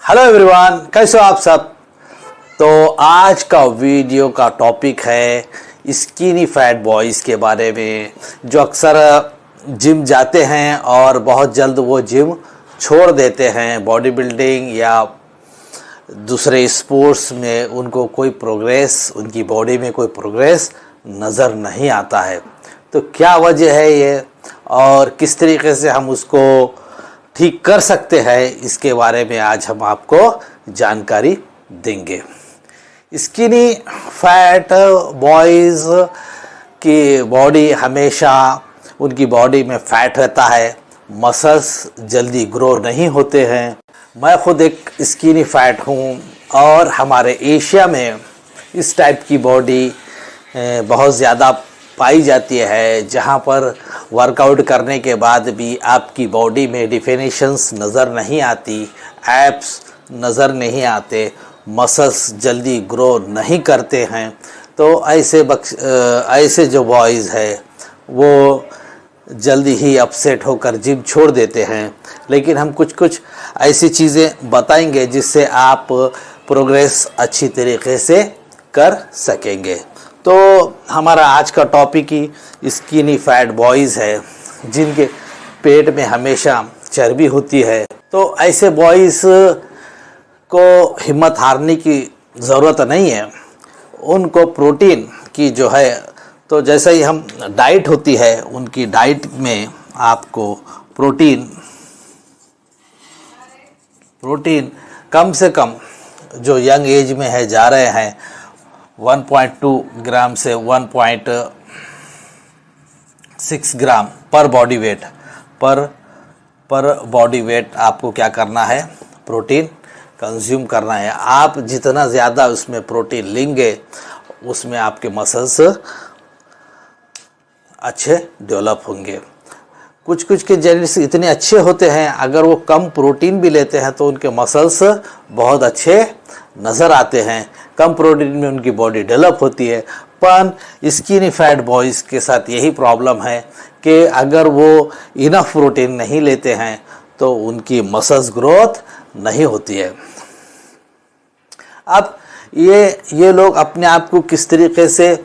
Hello everyone, कैसे हो आप सब। तो आज का वीडियो का टॉपिक है स्किनी फैट बॉयज़ के बारे में, जो अक्सर जिम जाते हैं और बहुत जल्द वो जिम छोड़ देते हैं। बॉडी बिल्डिंग या दूसरे स्पोर्ट्स में उनको कोई प्रोग्रेस, उनकी बॉडी में कोई प्रोग्रेस नज़र नहीं आता है। तो क्या वजह है ये और किस तरीके से हम उसको ठीक कर सकते हैं, इसके बारे में आज हम आपको जानकारी देंगे। स्किनी फैट बॉयज़ की बॉडी हमेशा, उनकी बॉडी में फैट रहता है, मसल्स जल्दी ग्रो नहीं होते हैं। मैं खुद एक स्किनी फैट हूँ और हमारे एशिया में इस टाइप की बॉडी बहुत ज़्यादा पाई जाती है, जहाँ पर वर्कआउट करने के बाद भी आपकी बॉडी में डिफिनेशंस नज़र नहीं आती, एब्स नज़र नहीं आते, मसल्स जल्दी ग्रो नहीं करते हैं। तो ऐसे जो बॉयज़ है वो जल्दी ही अपसेट होकर जिम छोड़ देते हैं। लेकिन हम कुछ ऐसी चीज़ें बताएंगे जिससे आप प्रोग्रेस अच्छी तरीके से कर सकेंगे। तो हमारा आज का टॉपिक ही स्किनी फैट बॉयज़ है, जिनके पेट में हमेशा चर्बी होती है। तो ऐसे बॉयज़ को हिम्मत हारने की ज़रूरत नहीं है। उनको प्रोटीन की जो है, तो जैसे ही हम डाइट होती है, उनकी डाइट में आपको प्रोटीन कम से कम, जो यंग एज में है जा रहे हैं, 1.2 ग्राम से 1.6 ग्राम पर बॉडी वेट आपको क्या करना है, प्रोटीन कंज्यूम करना है। आप जितना ज़्यादा उसमें प्रोटीन लेंगे, उसमें आपके मसल्स अच्छे डेवलप होंगे। कुछ के जेनेटिक्स इतने अच्छे होते हैं, अगर वो कम प्रोटीन भी लेते हैं तो उनके मसल्स बहुत अच्छे नज़र आते हैं। कम प्रोटीन में उनकी बॉडी डेवलप होती है। पर स्किनी फैट बॉयज़ के साथ यही प्रॉब्लम है कि अगर वो इनफ प्रोटीन नहीं लेते हैं तो उनकी मसल्स ग्रोथ नहीं होती है। अब ये लोग अपने आप को किस तरीके से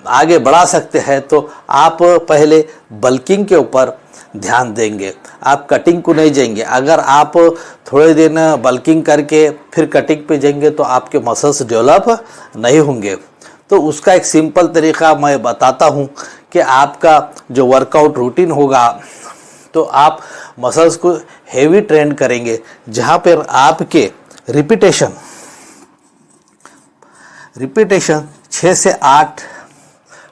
आगे बढ़ा सकते हैं, तो आप पहले बल्किंग के ऊपर ध्यान देंगे, आप कटिंग को नहीं जाएंगे। अगर आप थोड़े दिन बल्किंग करके फिर कटिंग पे जाएंगे तो आपके मसल्स डेवलप नहीं होंगे। तो उसका एक सिंपल तरीका मैं बताता हूँ कि आपका जो वर्कआउट रूटीन होगा, तो आप मसल्स को हेवी ट्रेन करेंगे, जहाँ पर आपके रिपीटेशन 6 से 8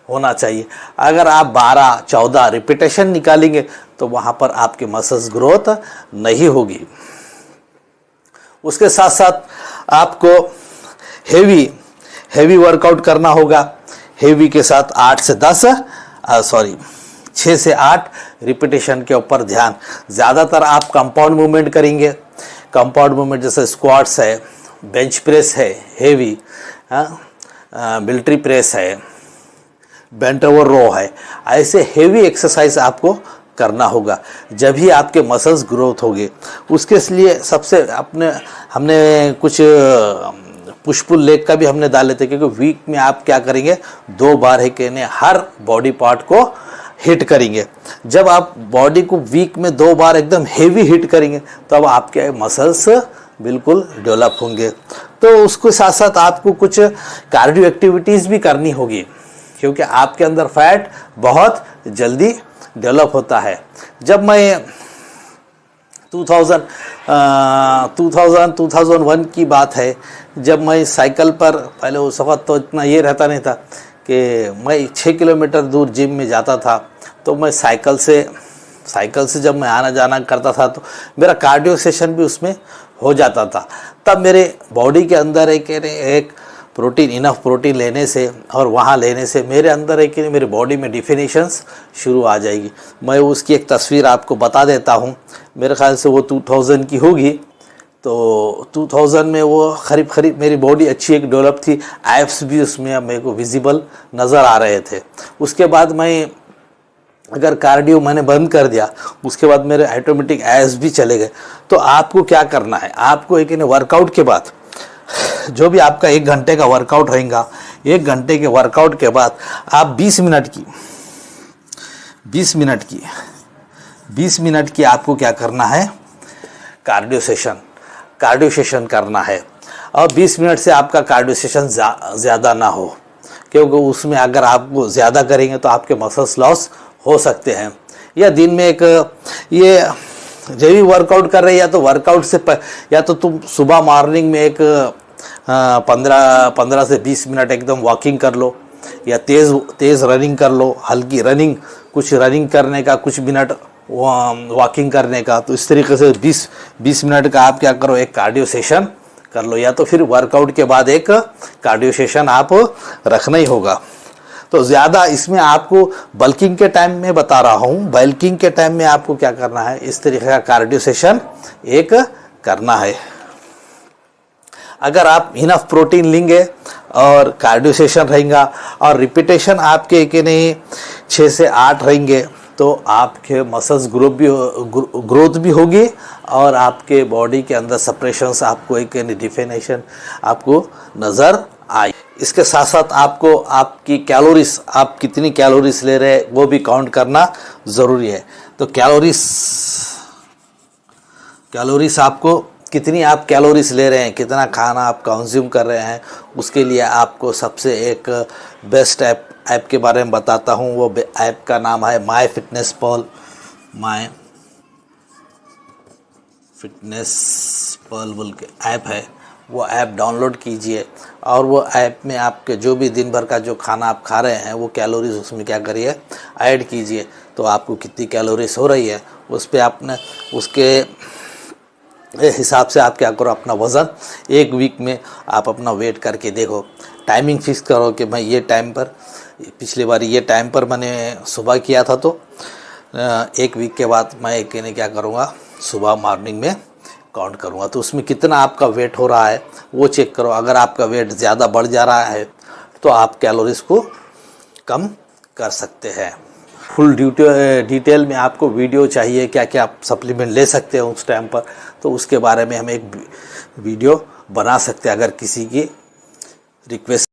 होना चाहिए। अगर आप 12-14 रिपीटेशन निकालेंगे तो वहाँ पर आपके मसल्स ग्रोथ नहीं होगी। उसके साथ साथ आपको हेवी वर्कआउट करना होगा। हेवी के साथ 6 से 8 रिपीटेशन के ऊपर ध्यान। ज़्यादातर आप कंपाउंड मूवमेंट करेंगे। कंपाउंड मूवमेंट जैसे स्क्वाट्स है, बेंच प्रेस है हेवी, मिलिट्री प्रेस है, बेंट ओवर रो है। ऐसे हेवी एक्सरसाइज आपको करना होगा, जब ही आपके मसल्स ग्रोथ होंगे। उसके लिए सबसे हमने कुछ पुश पुल लेग का भी हमने डाल लेते, क्योंकि वीक में आप क्या करेंगे, 2 बार ही कहने हर बॉडी पार्ट को हिट करेंगे। जब आप बॉडी को वीक में 2 बार एकदम हेवी हिट करेंगे तब आपके मसल्स बिल्कुल डेवलप होंगे। तो उसके साथ साथ आपको कुछ कार्डियो एक्टिविटीज़ भी करनी होगी, क्योंकि आपके अंदर फैट बहुत जल्दी डेवलप होता है। जब मैं 2001 की बात है, जब मैं साइकिल पर, पहले उस वक्त तो इतना ये रहता नहीं था कि मैं 6 किलोमीटर दूर जिम में जाता था, तो मैं साइकिल से जब मैं आना जाना करता था तो मेरा कार्डियो सेशन भी उसमें हो जाता था। तब मेरे बॉडी के अंदर एक इनफ प्रोटीन लेने से और वहाँ लेने से मेरे अंदर मेरे बॉडी में डिफिनेशंस शुरू आ जाएगी। मैं उसकी एक तस्वीर आपको बता देता हूँ। मेरे ख्याल से वो 2000 की होगी। तो 2000 में वो करीब मेरी बॉडी अच्छी एक डेवलप थी, एब्स भी उसमें मेरे को विजिबल नज़र आ रहे थे। उसके बाद मैं अगर कार्डियो मैंने बंद कर दिया, उसके बाद मेरे ऑटोमेटिक एब्स भी चले गए, तो आपको क्या करना है, आपको एक वर्कआउट के बाद, जो भी आपका 1 घंटे का वर्कआउट रहेगा, 1 घंटे के वर्कआउट के बाद आप 20 मिनट की आपको क्या करना है, कार्डियो सेशन करना है। और 20 मिनट से आपका कार्डियो सेशन ज़्यादा ना हो, क्योंकि उसमें अगर आप ज़्यादा करेंगे तो आपके मसल्स लॉस हो सकते हैं। या दिन में एक ये जब भी वर्कआउट कर रहे हैं, या तो वर्कआउट से या तो तुम सुबह मॉर्निंग में एक 15 से 20 मिनट एकदम वॉकिंग कर लो, या तेज़ रनिंग कर लो, हल्की रनिंग, कुछ रनिंग करने का, कुछ मिनट वॉकिंग करने का। तो इस तरीके से 20 मिनट का आप क्या करो, एक कार्डियो सेशन कर लो, या तो फिर वर्कआउट के बाद एक कार्डियो सेशन आप रखना ही होगा। तो ज़्यादा इसमें आपको बल्किंग के टाइम में बता रहा हूँ, बल्किंग के टाइम में आपको क्या करना है, इस तरीके का कार्डियो सेशन एक करना है। अगर आप इनफ प्रोटीन लेंगे और कार्डियो सेशन रहेगा और रिपीटेशन आपके कि नहीं 6 से 8 रहेंगे, तो आपके मसल्स ग्रोथ भी होगी और आपके बॉडी के अंदर सप्रेशंस, आपको एक डिफिनेशन आपको नज़र आए। इसके साथ साथ आपको आपकी कैलोरीज, आप कितनी कैलोरीज ले रहे हैं वो भी काउंट करना ज़रूरी है। तो कैलोरीज आपको कितनी आप कैलोरीज ले रहे हैं, कितना खाना आप कंज्यूम कर रहे हैं, उसके लिए आपको सबसे एक बेस्ट ऐप के बारे में बताता हूँ। वो ऐप का नाम है माई फिटनेस पल बोल के ऐप है। वो ऐप डाउनलोड कीजिए और वो ऐप में आपके जो भी दिन भर का जो खाना आप खा रहे हैं वो कैलोरीज उसमें क्या करिए, ऐड कीजिए। तो आपको कितनी कैलोरीज हो रही है उस पर आपने उसके हिसाब से आप क्या करो, अपना वज़न 1 वीक में आप अपना वेट करके देखो। टाइमिंग फिक्स करो कि मैं ये टाइम पर, पिछली बार ये टाइम पर मैंने सुबह किया था, तो 1 वीक के बाद मैं क्या करूँगा, सुबह मॉर्निंग में काउंट करूँगा। तो उसमें कितना आपका वेट हो रहा है वो चेक करो। अगर आपका वेट ज़्यादा बढ़ जा रहा है तो आप कैलोरीज को कम कर सकते हैं। फुल डिटेल में आपको वीडियो चाहिए, क्या क्या आप सप्लीमेंट ले सकते हैं उस टाइम पर, तो उसके बारे में हम एक वीडियो बना सकते हैं अगर किसी की रिक्वेस्ट